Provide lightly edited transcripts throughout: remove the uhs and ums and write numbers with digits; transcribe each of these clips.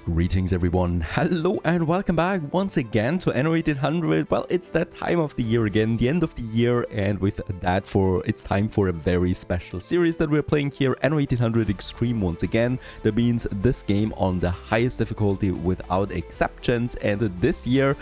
Greetings everyone, hello and welcome back once again to Anno 1800. Well, it's that time of the year again, the end of the year, and with that it's time for a very special series that we're playing here, Anno 1800 Extreme once again. That means this game on the highest difficulty without exceptions, and this year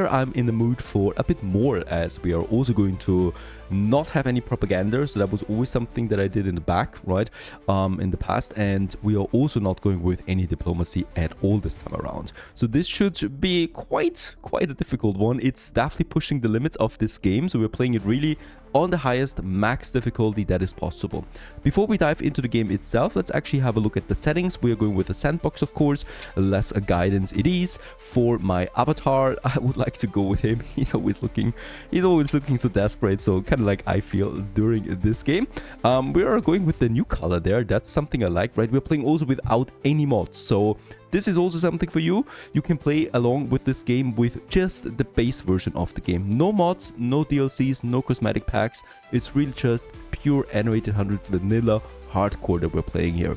I'm in the mood for a bit more, as we are also going to not have any propaganda, so that was always something that I did in the back, right, in the past, and we are also not going with any diplomacy at all this time around. So this should be quite a difficult one. It's definitely pushing the limits of this game, so we're playing it really on the highest max difficulty that is possible. Before we dive into the game itself, let's actually have a look at the settings. We are going with a sandbox, of course, less a guidance it is. For my avatar, I would like to go with him. He's always looking so desperate, so kind of like I feel during this game. We are going with the new color there. That's something I like, right? We're playing also without any mods, so this is also something for you. You can play along with this game with just the base version of the game. No mods, no DLCs, no cosmetic packs. It's really just pure Anno 1800 vanilla hardcore that we're playing here.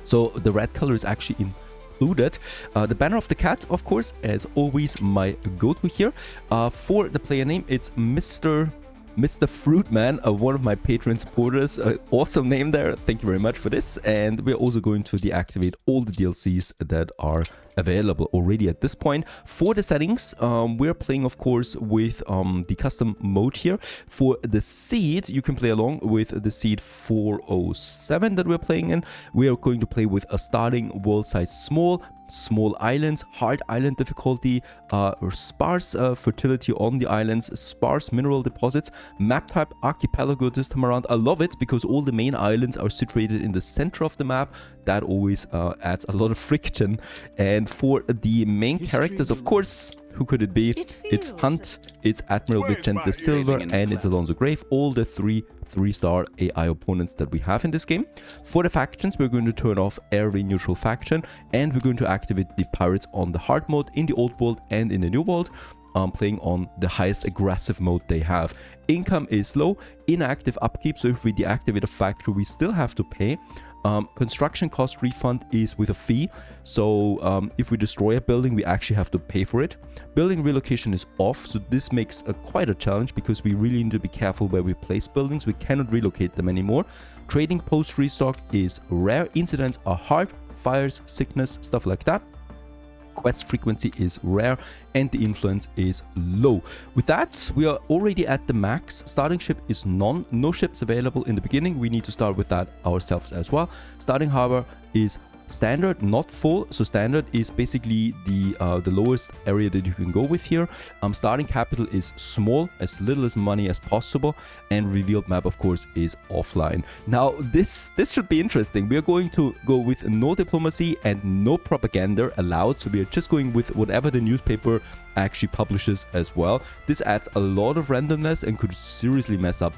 So the red color is actually included. The banner of the cat, of course, as always, my go-to here. For the player name, it's Mr. Fruitman, one of my Patreon supporters. Awesome name there. Thank you very much for this. And we're also going to deactivate all the DLCs that are available already at this point. For the settings, we're playing, of course, with the custom mode here. For the seed, you can play along with the seed 407 that we're playing in. We are going to play with a starting world size small islands, hard island difficulty, sparse fertility on the islands, sparse mineral deposits, map type archipelago this time around. I love it because all the main islands are situated in the center of the map. That always adds a lot of friction. And for the main characters, of course, who could it be? It's Hunt, it's Admiral Vicente the Silver, and it's Alonso Grave, all the three-star AI opponents that we have in this game. For the factions, we're going to turn off every neutral faction, and we're going to activate the pirates on the hard mode in the old world and in the new world, playing on the highest aggressive mode they have. Income is low, inactive upkeep, so if we deactivate a factory, we still have to pay. Construction cost refund is with a fee, so if we destroy a building, we actually have to pay for it. Building relocation is off, so this makes quite a challenge because we really need to be careful where we place buildings. We cannot relocate them anymore. Trading post restock is rare. Incidents are hard, fires, sickness, stuff like that. Quest frequency is rare, and the influence is low. With that, we are already at the max. Starting ship is none. No ships available in the beginning. We need to start with that ourselves as well. Starting harbor is standard, not full. So standard is basically the lowest area that you can go with here. Starting capital is small, as little as money as possible, and revealed map, of course, is offline. Now this should be interesting. We are going to go with no diplomacy and no propaganda allowed, so we are just going with whatever the newspaper actually publishes as well. This adds a lot of randomness and could seriously mess up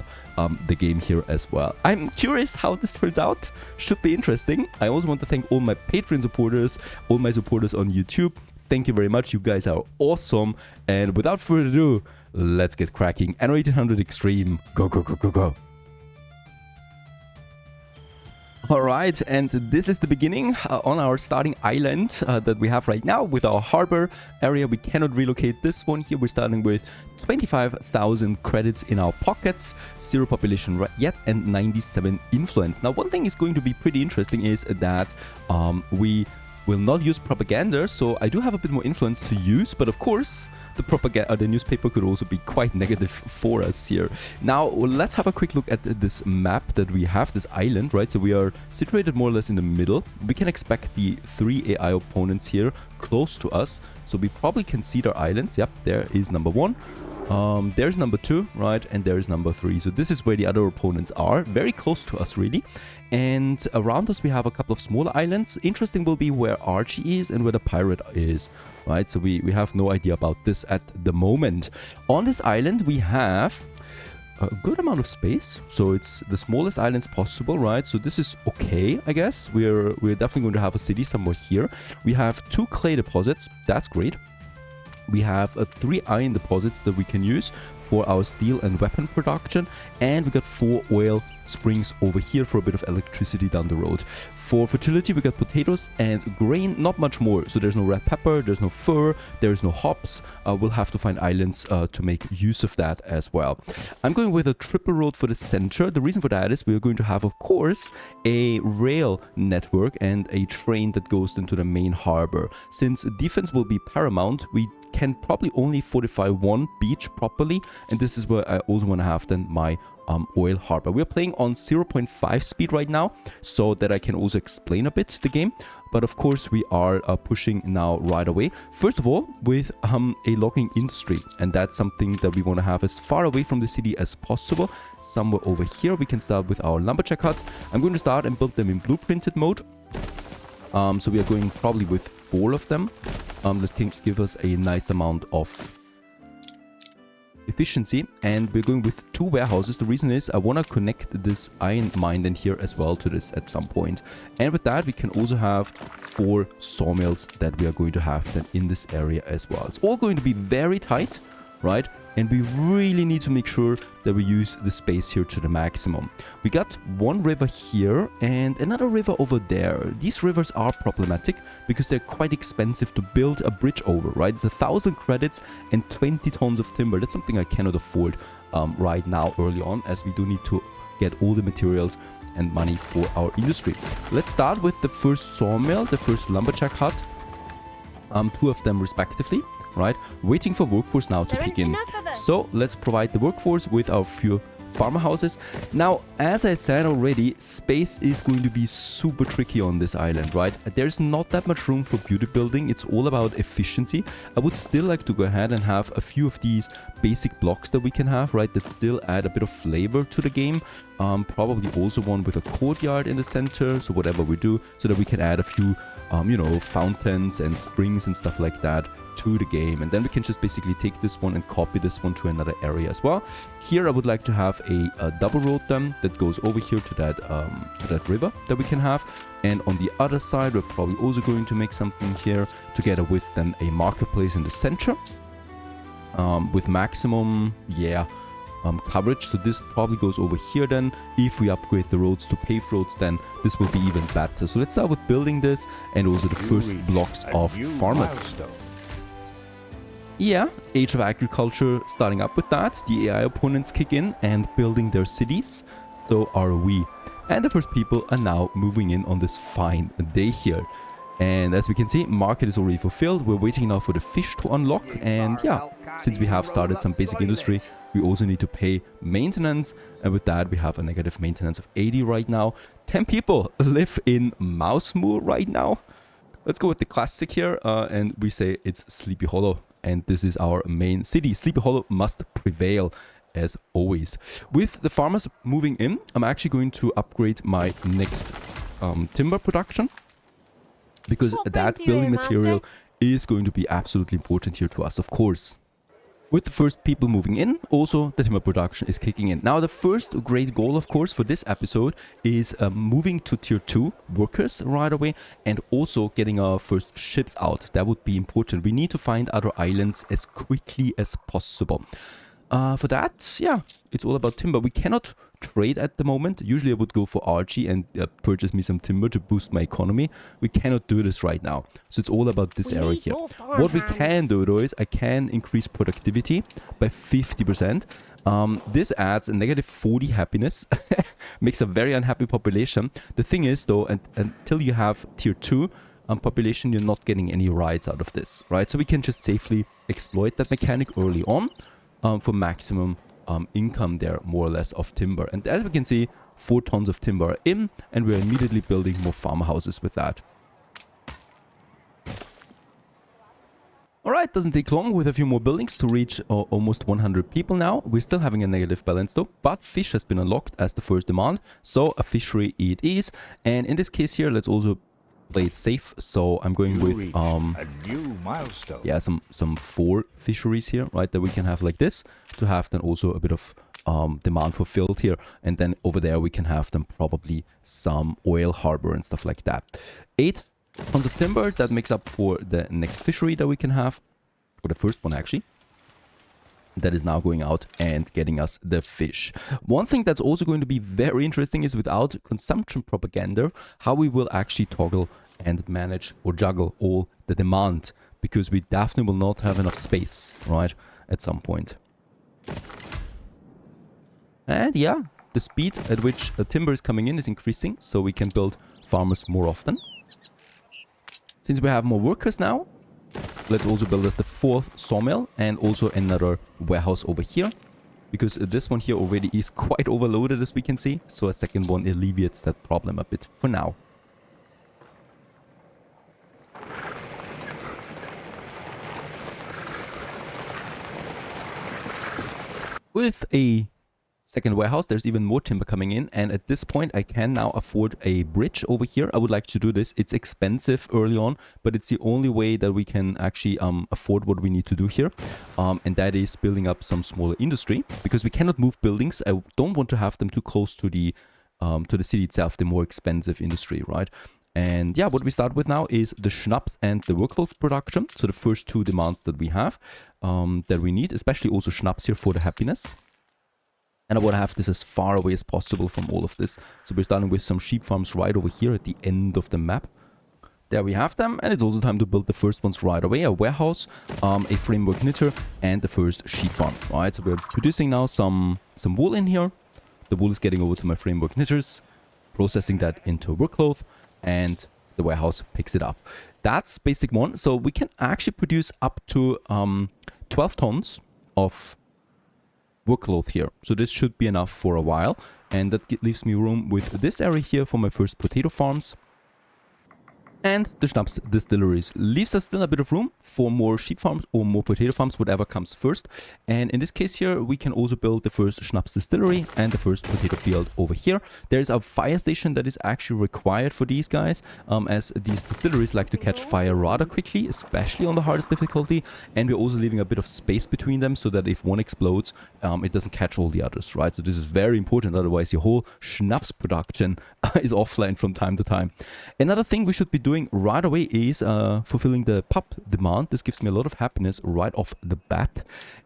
the game here as well. I'm curious how this turns out. Should be interesting. I also want to thank all my Patreon supporters, all my supporters on YouTube. Thank you very much. You guys are awesome. And without further ado, let's get cracking. Anno 1800 Extreme. Go, go, go, go, go. Alright, and this is the beginning on our starting island that we have right now with our harbor area. We cannot relocate this one here. We're starting with 25,000 credits in our pockets, 0 population yet, and 97 influence. Now, one thing is going to be pretty interesting is that we will not use propaganda, so I do have a bit more influence to use, but of course the newspaper could also be quite negative for us here. Now let's have a quick look at this map that we have, this island, right? So we are situated more or less in the middle. We can expect the 3 AI opponents here close to us, so we probably can see their islands. Yep, there is number 1. There's number 2, right, and there is number 3. So this is where the other opponents are, very close to us really. And around us we have a couple of smaller islands. Interesting will be where Archie is and where the pirate is, right? So we have no idea about this at the moment. On this island we have a good amount of space, so it's the smallest islands possible, right? So this is okay, I guess. We're definitely going to have a city somewhere here. We have 2 clay deposits. That's great. We have 3 iron deposits that we can use for our steel and weapon production, and we got 4 oil springs over here for a bit of electricity down the road. For fertility, we got potatoes and grain, not much more. So there's no red pepper, there's no fur, there's no hops. We'll have to find islands to make use of that as well. I'm going with a triple road for the center. The reason for that is we're going to have, of course, a rail network and a train that goes into the main harbor. Since defense will be paramount, we can probably only fortify one beach properly, and this is where I also want to have then my oil harbor. We're playing on 0.5 speed right now, so that I can also explain a bit the game, but of course we are pushing now right away. First of all, with a logging industry, and that's something that we want to have as far away from the city as possible. Somewhere over here we can start with our lumberjack huts. I'm going to start and build them in blueprinted mode. So we are going probably with 4 of them. That can give us a nice amount of efficiency, and we're going with 2 warehouses. The reason is I want to connect this iron mine in here as well to this at some point. And with that we can also have 4 sawmills that we are going to have then in this area as well. It's all going to be very tight, right? And we really need to make sure that we use the space here to the maximum. We got 1 river here and another river over there. These rivers are problematic because they're quite expensive to build a bridge over, right? It's 1,000 credits and 20 tons of timber. That's something I cannot afford right now early on, as we do need to get all the materials and money for our industry. Let's start with the first sawmill, the first lumberjack hut. 2 of them respectively. Right, waiting for workforce now to kick in. So let's provide the workforce with our few farmer houses. Now, as I said already, space is going to be super tricky on this island, right? There's not that much room for beauty building. It's all about efficiency. I would still like to go ahead and have a few of these basic blocks that we can have, right, that still add a bit of flavor to the game. Probably also one with a courtyard in the center, so whatever we do, so that we can add a few you know, fountains and springs and stuff like that to the game, and then we can just basically take this one and copy this one to another area as well. Here I would like to have a double road then that goes over here to that river that we can have, and on the other side we're probably also going to make something here together with then a marketplace in the center with maximum coverage. So this probably goes over here then. If we upgrade the roads to paved roads, then this will be even better. So let's start with building this and also the first blocks of farmers. Yeah, Age of Agriculture starting up with that. The AI opponents kick in and building their cities. So are we. And the first people are now moving in on this fine day here. And as we can see, market is already fulfilled. We're waiting now for the fish to unlock. And yeah, since we have started some basic industry, we also need to pay maintenance. And with that, we have a negative maintenance of 80 right now. 10 people live in Mousemoor right now. Let's go with the classic here. And we say it's Sleepy Hollow. And this is our main city. Sleepy Hollow must prevail, as always. With the farmers moving in, I'm actually going to upgrade my next timber production, because that building material is going to be absolutely important here to us, of course. With the first people moving in, also the timber production is kicking in. Now the first great goal, of course, for this episode is moving to tier 2 workers right away, and also getting our first ships out. That would be important. We need to find other islands as quickly as possible. For that, yeah, it's all about timber. We cannot trade at the moment. Usually I would go for RG and purchase me some timber to boost my economy. We cannot do this right now. So it's all about this area here. What we can do though is I can increase productivity by 50%. This adds a negative 40 happiness. Makes a very unhappy population. The thing is though, until you have tier 2 population, you're not getting any rights out of this, right? So we can just safely exploit that mechanic early on. For maximum income there, more or less, of timber. And as we can see, 4 tons of timber are in, and we're immediately building more farmhouses with that. Alright, doesn't take long with a few more buildings to reach almost 100 people now. We're still having a negative balance though, but fish has been unlocked as the first demand, so a fishery it is. And in this case here, let's also play it safe, so I'm going with a new milestone. Yeah, some 4 fisheries here, right, that we can have like this, to have then also a bit of demand fulfilled here, and then over there we can have them probably some oil harbor and stuff like that. 8 tons of timber, that makes up for the next fishery that we can have, or the first one actually. that is now going out and getting us the fish. One thing that's also going to be very interesting is without consumption propaganda, how we will actually toggle and manage or juggle all the demand, because we definitely will not have enough space, right, at some point. And yeah, the speed at which timber is coming in is increasing, so we can build farmers more often. Since we have more workers now, let's also build us the 4th sawmill and also another warehouse over here, because this one here already is quite overloaded, as we can see. So a second one alleviates that problem a bit for now. With a second warehouse, there's even more timber coming in, and at this point I can now afford a bridge over here. I would like to do this. It's expensive early on, but it's the only way that we can actually afford what we need to do here, and that is building up some smaller industry, because we cannot move buildings. I don't want to have them too close to the city itself, the more expensive industry, right? And yeah, what we start with now is the schnapps and the workload production. So the first 2 demands that we have, that we need, especially also schnapps here for the happiness. And I want to have this as far away as possible from all of this. So we're starting with some sheep farms right over here at the end of the map. There we have them, and it's also time to build the first ones right away. A warehouse, a framework knitter, and the first sheep farm, right? So we're producing now some wool in here. The wool is getting over to my framework knitters, processing that into workload, and the warehouse picks it up. That's basic one. So we can actually produce up to 12 tons of workload here. So this should be enough for a while. And that leaves me room with this area here for my first potato farms. And the schnapps distilleries leaves us still a bit of room for more sheep farms or more potato farms, whatever comes first. And in this case here, we can also build the first schnapps distillery and the first potato field over here. There's a fire station that is actually required for these guys, as these distilleries like to catch fire rather quickly, especially on the hardest difficulty. And we're also leaving a bit of space between them so that if one explodes, it doesn't catch all the others, right? So this is very important, otherwise your whole schnapps production is offline from time to time. Another thing we should be doing right away is fulfilling the pup demand. This gives me a lot of happiness right off the bat.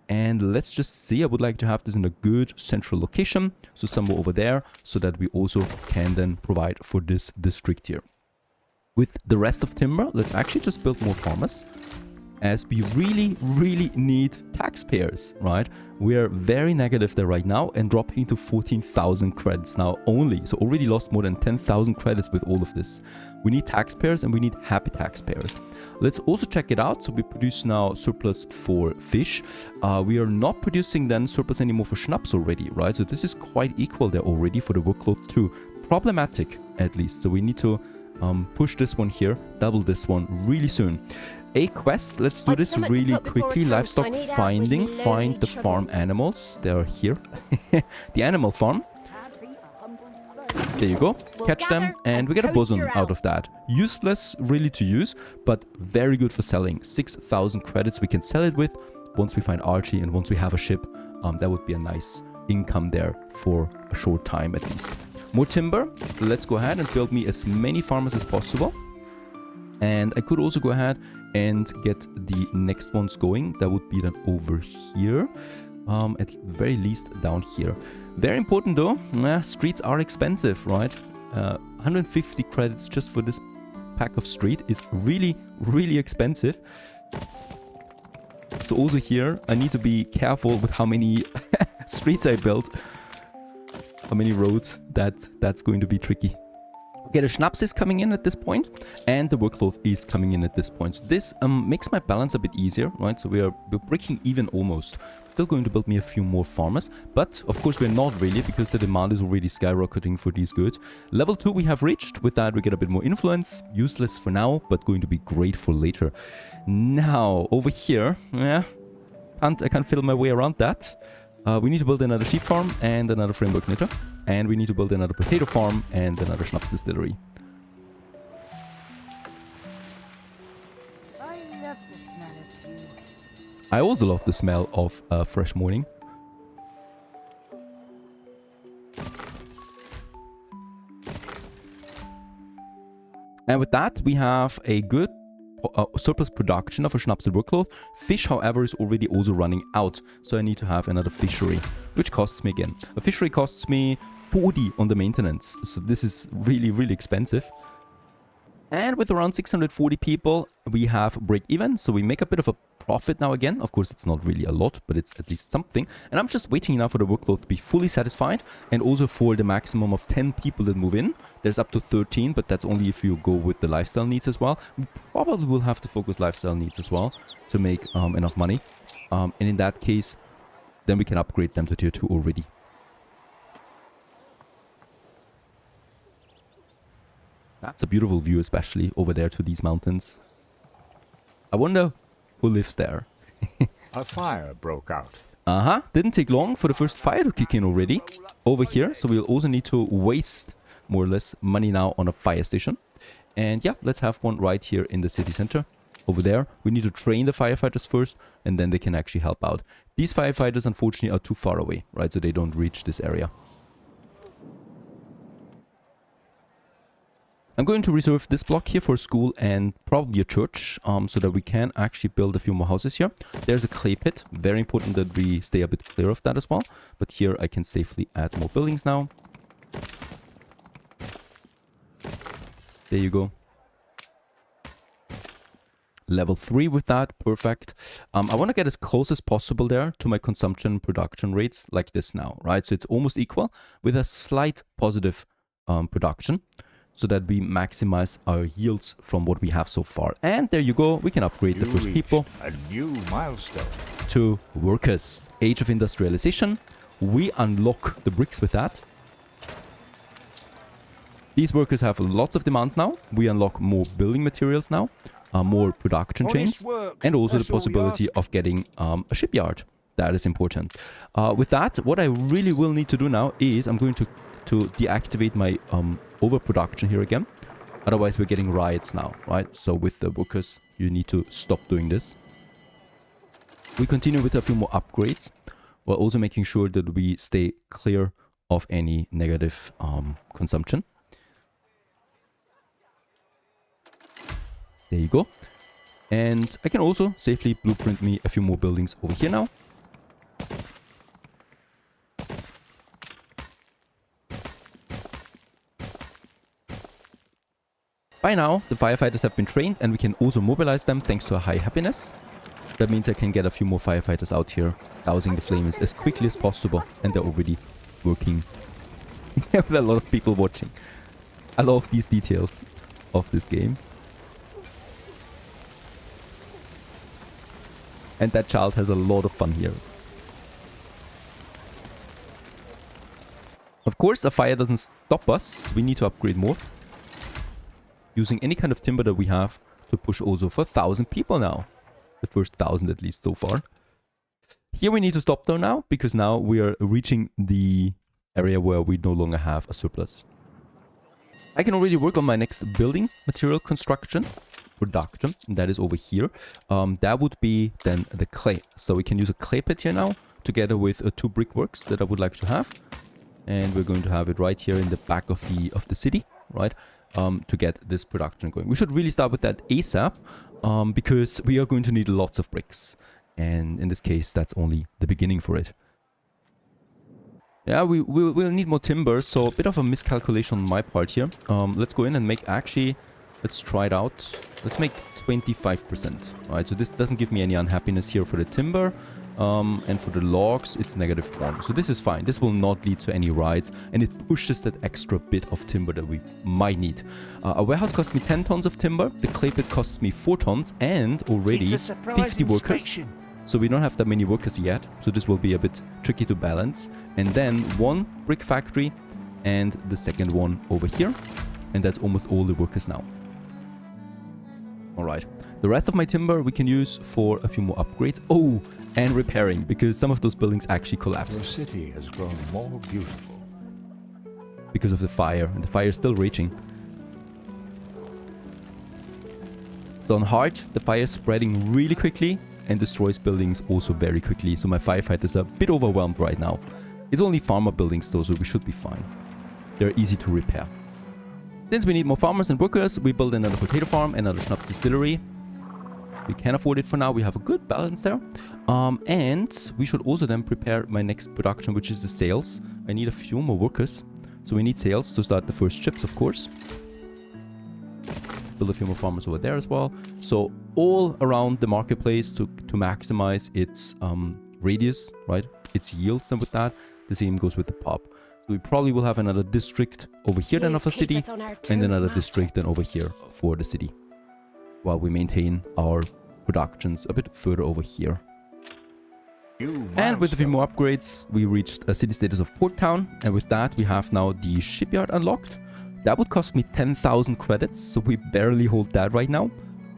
And let's just see, I would like to have this in a good central location, so somewhere over there, so that we also can then provide for this district here. With the rest of timber, let's actually just build more farmers, as we really need taxpayers, right? We are very negative there right now and dropping to 14,000 credits now only. So already lost more than 10,000 credits with all of this. We need taxpayers and we need happy taxpayers. Let's also check it out. So we produce now surplus for fish. We are not producing then surplus anymore for schnapps already, right? So this is quite equal there already for the workload too. Problematic at least. So we need to push this one here, double this one really soon. A quest, let's do this really quickly. Livestock finding, find the farm animals. They are here. The animal farm. There you go. Catch them and we get a boson out of that. Useless really to use, but very good for selling. 6,000 credits we can sell it with once we find Archie and once we have a ship. That would be a nice income there for a short time at least. More timber. Let's go ahead and build me as many farmers as possible. And I could also go ahead and get the next ones going. That would be then over here. At the very least down here. Very important though. Streets are expensive, right? 150 credits just for this pack of street is really expensive. So also here, I need to be careful with how many streets I build. How many roads. That's going to be tricky. Okay, the schnapps is coming in at this point, and the workload is coming in at this point. So this makes my balance a bit easier, right? So we're breaking even almost. Still going to build me a few more farmers, but of course we're not really, because the demand is already skyrocketing for these goods. Level 2 we have reached. With that we get a bit more influence. Useless for now, but going to be great for later. Now, over here, I can't fiddle my way around that. We need to build another sheep farm and another framework knitter. And we need to build another potato farm and another schnapps distillery. I love the smell of dew. I also love the smell of fresh morning. And with that, we have a good surplus production of a Schnapsel workload. Fish, however, is already also running out, so I need to have another fishery, which costs me again. A fishery costs me 40 on the maintenance, so this is really, really expensive. And with around 640 people, we have break even, so we make a bit of a profit now again. Of course, it's not really a lot, but it's at least something. And I'm just waiting now for the workload to be fully satisfied, and also for the maximum of 10 people that move in. There's up to 13, but that's only if you go with the lifestyle needs as well. We probably will have to focus lifestyle needs as well to make enough money. And in that case, then we can upgrade them to tier 2 already. That's a beautiful view, especially over there to these mountains. I wonder who lives there. A fire broke out. Didn't take long for the first fire to kick in already over here. So we'll also need to waste more or less money now on a fire station. And yeah, let's have one right here in the city center. Over there, we need to train the firefighters first, and then they can actually help out. These firefighters, unfortunately, are too far away, right? So they don't reach this area. I'm going to reserve this block here for a school and probably a church, so that we can actually build a few more houses here. There's a clay pit. Very important that we stay a bit clear of that as well. But here I can safely add more buildings now. There you go. Level 3 with that. Perfect. I want to get as close as possible there to my consumption production rates like this now, right? So it's almost equal with a slight positive production, so that we maximize our yields from what we have so far. And there you go, we can upgrade the first people. A new milestone. To workers. Age of industrialization. We unlock the bricks with that. These workers have lots of demands now. We unlock more building materials now, more production chains, and also the possibility of getting a shipyard. That is important. With that, what I really will need to do now is I'm going to deactivate my overproduction here again. Otherwise, we're getting riots now, right? So with the workers, you need to stop doing this. We continue with a few more upgrades, while also making sure that we stay clear of any negative consumption. There you go. And I can also safely blueprint me a few more buildings over here now. By now, the firefighters have been trained, and we can also mobilize them thanks to a high happiness. That means I can get a few more firefighters out here, dousing the flames as quickly as possible, and they're already working. We have a lot of people watching. I love these details of this game. And that child has a lot of fun here. Of course, a fire doesn't stop us. We need to upgrade more, using any kind of timber that we have to push also for 1,000 people now. The first 1,000 at least so far. Here we need to stop though now, because now we are reaching the area where we no longer have a surplus. I can already work on my next building material construction, production, and that is over here. That would be then the clay. So we can use a clay pit here now, together with 2 brickworks that I would like to have. And we're going to have it right here in the back of the city, right? To get this production going. We should really start with that ASAP, because we are going to need lots of bricks. And in this case, that's only the beginning for it. Yeah, we'll need more timber, so a bit of a miscalculation on my part here. Let's go in and make let's try it out. Let's make 25%, right? So this doesn't give me any unhappiness here for the timber. And for the logs, it's -1. So this is fine. This will not lead to any riots, and it pushes that extra bit of timber that we might need. A warehouse costs me 10 tons of timber. The clay pit costs me 4 tons and already 50 workers. So we don't have that many workers yet. So this will be a bit tricky to balance. And then 1 brick factory and the second one over here. And that's almost all the workers now. Alright. The rest of my timber we can use for a few more upgrades. Oh! And repairing, because some of those buildings actually collapsed. Your city has grown more beautiful. Because of the fire, and the fire is still raging. So on hard, the fire is spreading really quickly and destroys buildings also very quickly. So my firefighters are a bit overwhelmed right now. It's only farmer buildings though, so we should be fine. They're easy to repair. Since we need more farmers and workers, we build another potato farm, another schnapps distillery. We can afford it for now. We have a good balance there. And we should also then prepare my next production, which is the sales. I need a few more workers. So we need sales to start the first ships, of course. Build a few more farmers over there as well. So all around the marketplace to maximize its radius, right? Its yields. And with that, the same goes with the pub. So we probably will have another district over here then of a city, and another district then over here for the city, while we maintain our productions a bit further over here. And with a few more upgrades, we reached a city status of Port Town, and with that we have now the shipyard unlocked. That would cost me 10,000 credits, so we barely hold that right now,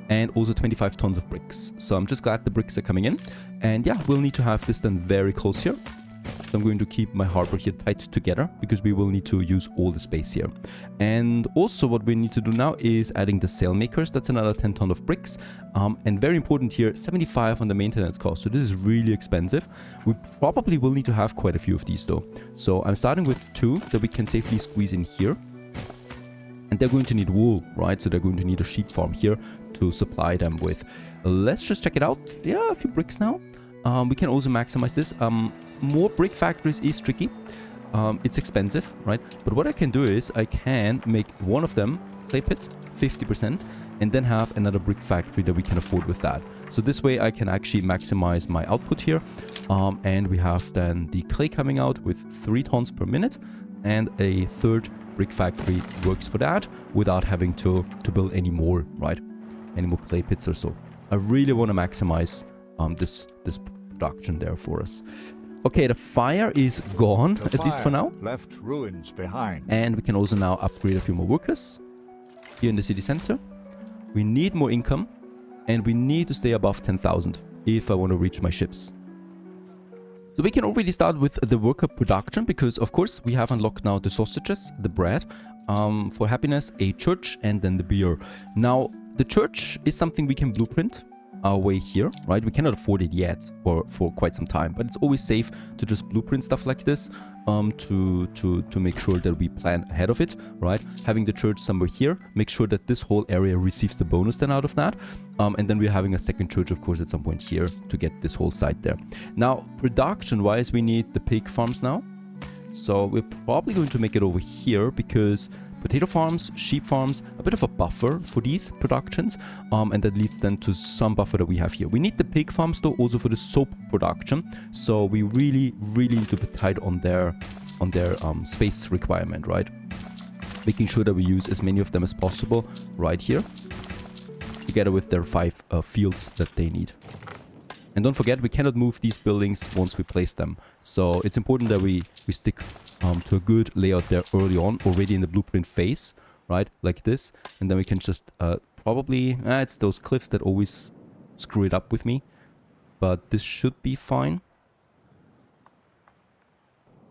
and also 25 tons of bricks. So I'm just glad the bricks are coming in, and yeah, we'll need to have this done very close here. So I'm going to keep my harbor here tight together because we will need to use all the space here. And also what we need to do now is adding the sail makers. That's another 10 ton of bricks. And very important here, 75 on the maintenance cost. So this is really expensive. We probably will need to have quite a few of these though. So I'm starting with 2 that we can safely squeeze in here. And they're going to need wool, right? So they're going to need a sheep farm here to supply them with. Let's just check it out. Yeah, a few bricks now. We can also maximize this. More brick factories is tricky. It's expensive, right? But what I can do is I can make one of them clay pit, 50%, and then have another brick factory that we can afford with that. So this way I can actually maximize my output here. And we have then the clay coming out with 3 tons per minute, and a third brick factory works for that without having to build any more, right? Any more clay pits or so. I really want to maximize this production there for us. Okay, the fire is gone, at least for now. Left ruins behind. And we can also now upgrade a few more workers here in the city center. We need more income, and we need to stay above 10,000 if I want to reach my ships. So we can already start with the worker production because, of course, we have unlocked now the sausages, the bread, for happiness, a church, and then the beer. Now, the church is something we can blueprint our way here, right? We cannot afford it yet for quite some time, but it's always safe to just blueprint stuff like this to make sure that we plan ahead of it, right? Having the church somewhere here, make sure that this whole area receives the bonus then out of that, and then we're having a second church, of course, at some point here to get this whole site there. Now, production-wise, we need the pig farms now, so we're probably going to make it over here because potato farms, sheep farms, a bit of a buffer for these productions, and that leads then to some buffer that we have here. We need the pig farms though also for the soap production, so we really need to be tight on their space requirement, right? Making sure that we use as many of them as possible right here, together with their 5 fields that they need. And don't forget, we cannot move these buildings once we place them. So it's important that we stick to a good layout there early on, already in the blueprint phase, right? Like this. And then we can just probably... it's those cliffs that always screw it up with me. But this should be fine.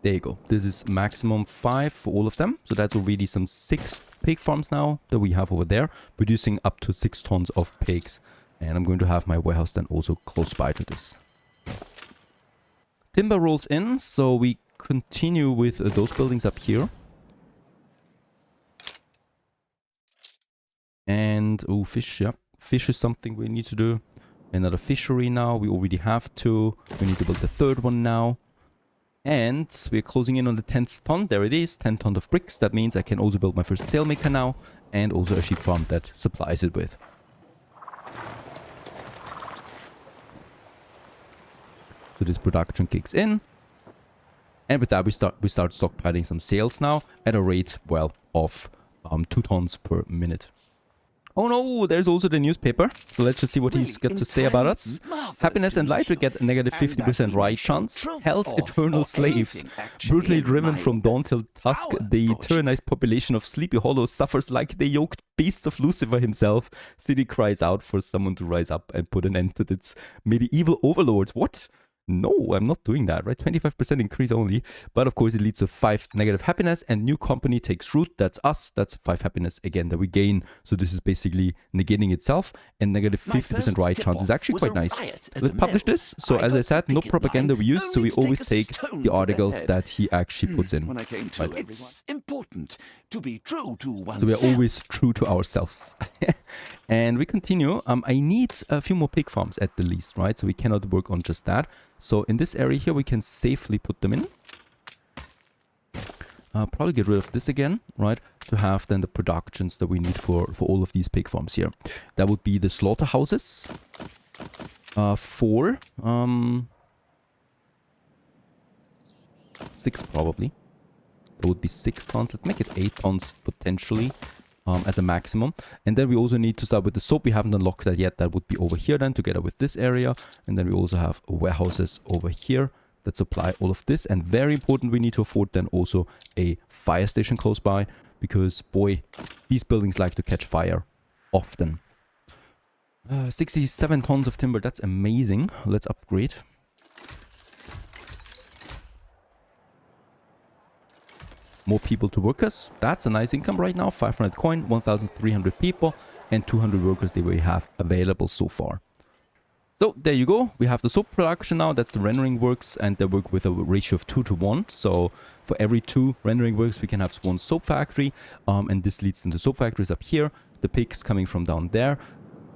There you go. This is maximum 5 for all of them. So that's already some 6 pig farms now that we have over there, producing up to 6 tons of pigs. And I'm going to have my warehouse then also close by to this. Timber rolls in, so we continue with those buildings up here. And, oh, fish, yeah. Fish is something we need to do. Another fishery now, we already have 2. We need to build the 3rd one now. And we're closing in on the 10th ton. There it is, 10 tons of bricks. That means I can also build my first sailmaker now. And also a sheep farm that supplies it with. So this production kicks in. And with that we start stockpiling some sails now at a rate, well, of 2 tons per minute. Oh no, there's also the newspaper. So let's just see what he's got to say about us. Happiness and light will get a negative 50% right chance. Hell's eternal slaves. Brutally driven from dawn till dusk, the tyrannized population of Sleepy Hollow suffers like the yoked beasts of Lucifer himself. City cries out for someone to rise up and put an end to its medieval overlords. What? No, I'm not doing that, right? 25% increase only. But of course, it leads to 5 negative happiness, and new company takes root. That's us. That's 5 happiness again that we gain. So this is basically negating itself, and negative 50% right chance is actually quite nice. Let's publish this. So as I said, no propaganda we use, so we always take the articles that he actually puts in. Right? It's important to be true to oneself. So we are always true to ourselves. And we continue. I need a few more pig farms at the least, right? So we cannot work on just that. So in this area here, we can safely put them in. Probably get rid of this again, right? To have then the productions that we need for all of these pig farms here. That would be the slaughterhouses. 4. 6 probably. That would be 6 tons. Let's make it 8 tons potentially. As a maximum. And then we also need to start with the soap. We haven't unlocked that yet. That would be over here then, together with this area. And then we also have warehouses over here that supply all of this. And very important, we need to afford then also a fire station close by, because boy, these buildings like to catch fire often. 67 tons of timber. That's amazing. Let's upgrade. More people to workers. That's a nice income right now. 500 coin, 1,300 people, and 200 workers that we have available so far. So there you go. We have the soap production now. That's the rendering works, and they work with a ratio of 2 to 1. So for every 2 rendering works, we can have 1 soap factory. And this leads into soap factories up here. The pigs coming from down there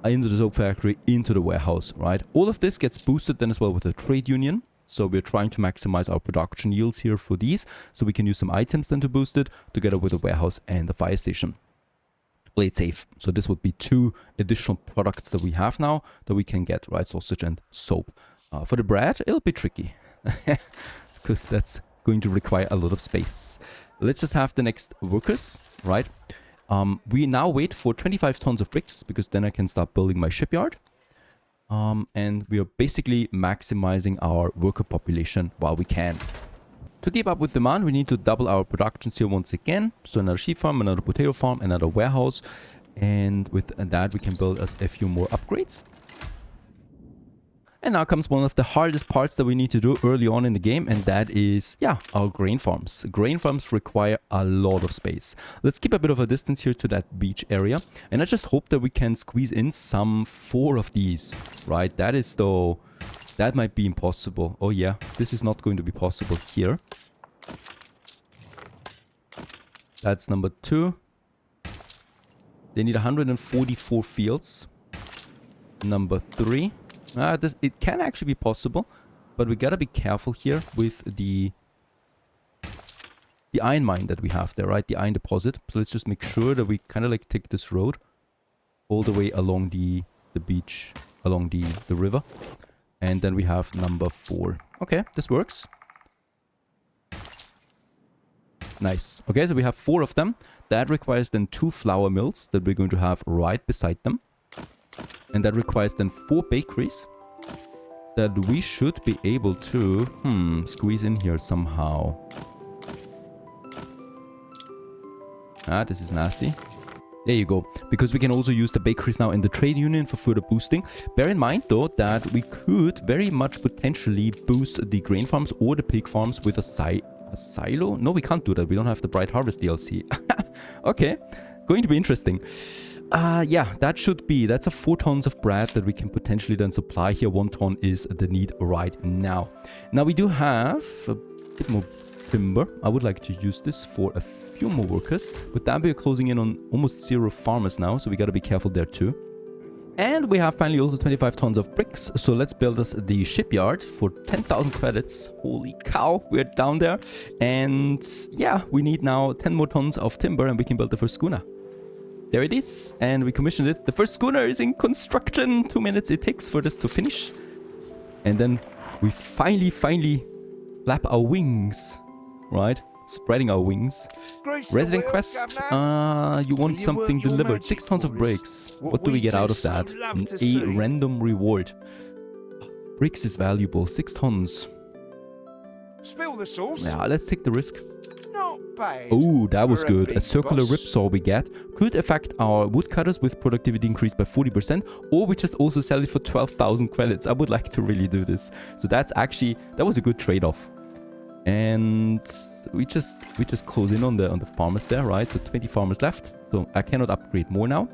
into the soap factory, into the warehouse, right? All of this gets boosted then as well with the trade union. So we're trying to maximize our production yields here for these. So we can use some items then to boost it, together with the warehouse and the fire station. Play it safe. So this would be 2 additional products that we have now that we can get, right? Sausage and soap. For the bread, it'll be tricky. Because that's going to require a lot of space. Let's just have the next workers, right? We now wait for 25 tons of bricks, because then I can start building my shipyard. And we are basically maximizing our worker population while we can. To keep up with demand, we need to double our productions here once again. So another sheep farm, another potato farm, another warehouse. And with that, we can build us a few more upgrades. And now comes one of the hardest parts that we need to do early on in the game, and that is, yeah, our grain farms. Grain farms require a lot of space. Let's keep a bit of a distance here to that beach area, and I just hope that we can squeeze in some 4 of these, right? That is though, that might be impossible. Oh yeah, this is not going to be possible here. That's number 2. They need 144 fields. Number 3. It can actually be possible, but we gotta be careful here with the iron mine that we have there, right? The iron deposit. So let's just make sure that we kind of like take this road all the way along the beach, along the river. And then we have number 4. Okay, this works. Nice. Okay, so we have 4 of them. That requires then 2 flour mills that we're going to have right beside them. And that requires then 4 bakeries that we should be able to squeeze in here somehow. This is nasty. There you go. Because we can also use the bakeries now in the trade union for further boosting. Bear in mind though that we could very much potentially boost the grain farms or the pig farms with a silo. No, we can't do that. We don't have the Bright Harvest DLC. Okay, going to be interesting. Yeah, that's a 4 tons of bread that we can potentially then supply here. 1 ton is the need right now. Now we do have a bit more timber. I would like to use this for a few more workers. With that, we are closing in on almost 0 farmers now, so we gotta be careful there too. And we have finally also 25 tons of bricks. So let's build us the shipyard for 10,000 credits. Holy cow, we're down there. And yeah, we need now 10 more tons of timber and we can build the first schooner. There it is, and we commissioned it. The first schooner is in construction. 2 minutes it takes for this to finish. And then we finally flap our wings, right? Spreading our wings. Resident quest. You want something delivered. 6 tons of bricks. What do we get out of that? A random reward. Bricks is valuable. 6 tons. Spill the sauce. Yeah, let's take the risk. No. Not bad. Oh, that was for good. A big circular boss. ripsaw we get could affect our woodcutters with productivity increased by 40%, or we just also sell it for 12,000 credits. I would like to really do this. So that was a good trade-off. And we just close in on the farmers there, right? So 20 farmers left. So I cannot upgrade more now.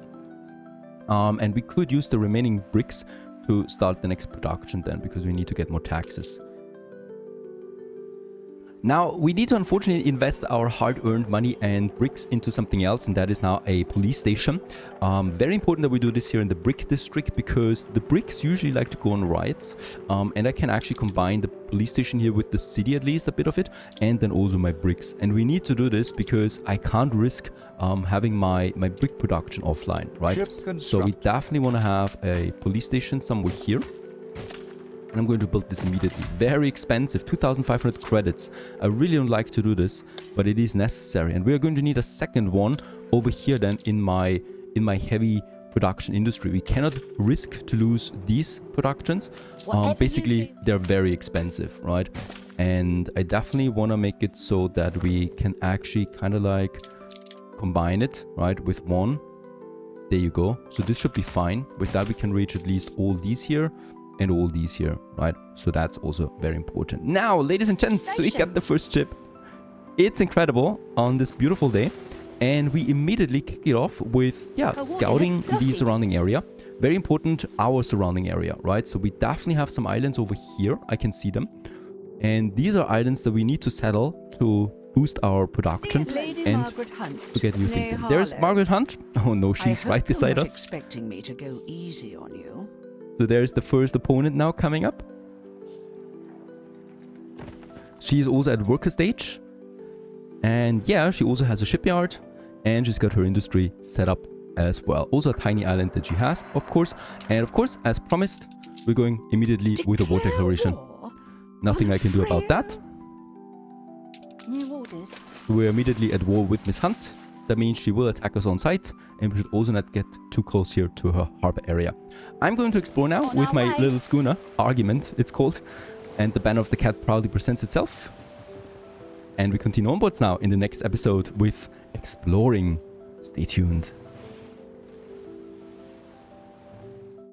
And we could use the remaining bricks to start the next production then, because we need to get more taxes. Now, we need to unfortunately invest our hard-earned money and bricks into something else, and that is now a police station. Very important that we do this here in the brick district, because the bricks usually like to go on riots, and I can actually combine the police station here with the city, at least a bit of it, and then also my bricks. And we need to do this because I can't risk having my brick production offline, right? So we definitely want to have a police station somewhere here. And I'm going to build this immediately. Very expensive, 2,500 credits. I really don't like to do this, but it is necessary. And we are going to need a second one over here then in my heavy production industry. We cannot risk to lose these productions. Basically, they're very expensive, right? And I definitely want to make it so that we can actually kind of like combine it, right, with one. There you go. So this should be fine. With that, we can reach at least all these here. And all these here, right? So that's also very important. Now, ladies and gents, we got the first ship. It's incredible on this beautiful day. And we immediately kick it off with, scouting the surrounding area. Very important, our surrounding area, right? So we definitely have some islands over here. I can see them. And these are islands that we need to settle to boost our production and to get new things in. There's Margaret Hunt. Oh no, she's right beside us. Expecting me to go easy on you. So there's the first opponent now coming up. She is also at worker stage. And yeah, she also has a shipyard. And she's got her industry set up as well. Also a tiny island that she has, of course. And of course, as promised, we're going immediately with a war declaration. Nothing I can do about that. New orders. We're immediately at war with Miss Hunt. That means she will attack us on sight, and we should also not get too close here to her harbor area. I'm going to explore now with my little schooner, Argument it's called, and the banner of the cat proudly presents itself. And we continue onwards now in the next episode with exploring. Stay tuned.